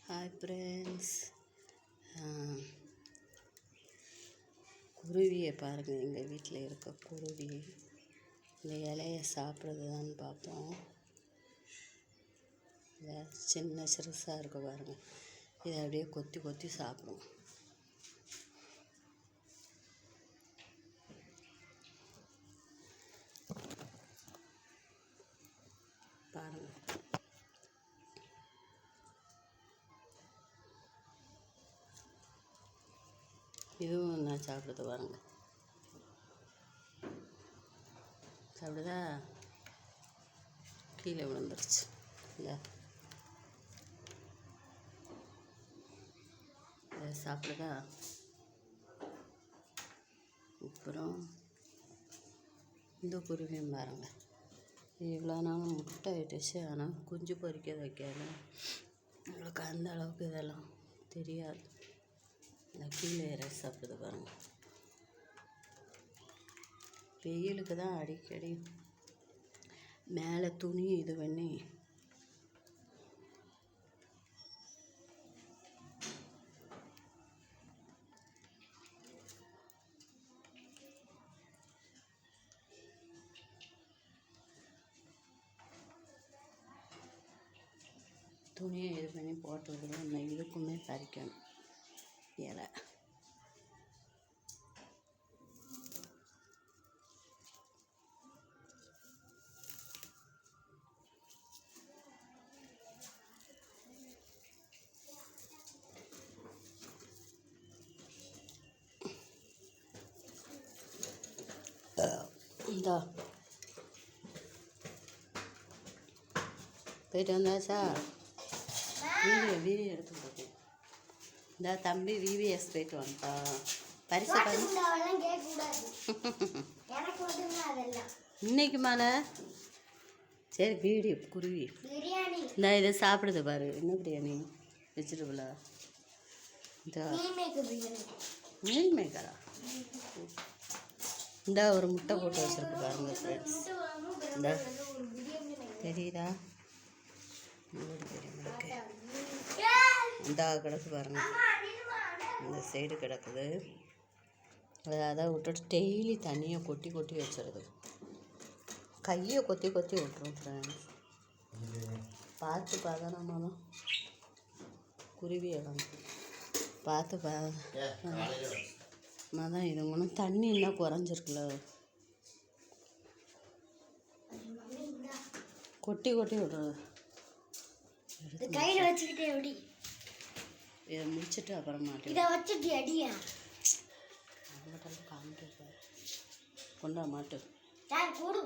Hi friends, குருவியை பாருங்கள். எங்கள் வீட்டில் இருக்க குருவி இந்த இலையை சாப்பிட்றதுதான்னு பார்ப்போம். இதை சின்ன சிறுசாக இருக்க பாருங்கள், இதை அப்படியே கொத்தி கொத்தி சாப்பிடும். பாருங்கள், இதுவும் நான் சாப்பிடுறது பாருங்க. சாப்பிடுதா? கீழே விழுந்துருச்சு இல்லை, சாப்பிடுதா? அப்புறம் இந்த குருவியும் பாருங்க, இவ்வளோ நாளும் முட்டை ஆயிட்டுச்சு, ஆனால் குஞ்சு பொறிக்க வைக்கல. உங்களுக்கு அந்த அளவுக்கு இதெல்லாம் தெரியாது. இந்த கீழே இறச்சி சாப்பிடுது பாருங்க. வெயிலுக்கு தான் அடிக்கடி மேலே துணி இது பண்ணி துணியை இது பண்ணி போட்டு விடுவோம். இந்த இதுக்குமே பறிக்கணும் இலை. இந்தா போயிட்டு வந்தாச்சா? வீடியோ எடுத்து போட்டேன். இந்த தம்பி விவிஎஸ் போயிட்டு வந்தா பரிசு இன்னைக்கு மேலே சரி. வீடியோ குருவி இந்த இதை சாப்பிடுது பாரு. என்ன பிரியாணி? வெஜிடபிளா? இந்த மீல் மேக்கரா? இந்த ஒரு முட்டை போட்டு வச்சுருக்கு பாருங்க ஃப்ரெண்ட்ஸ். இந்த தெரியுதா? தெரியுங்களுக்கு இந்த கிடக்கு பாருங்க, இந்த சைடு கிடக்குது. அதை விட்டுட்டு டெய்லி தண்ணியை கொட்டி கொட்டி வச்சுருது. கையை கொத்தி கொத்தி விட்டுரும் ஃப்ரெண்ட்ஸ். பார்த்து பார்த்தோம்னா தான் குருவியை பார்த்து தான் இது ஒன்றும் தண்ணி இன்னும் குறைஞ்சிருக்குல்ல, கொட்டி கொட்டி விடுறது. கையில் வச்சுக்கிட்டே எப்படி இதை முடிச்சுட்டு அப்புறமா இதை வச்சுட்டு அடியா காமிட்டு கொண்டா மாட்டு போடு.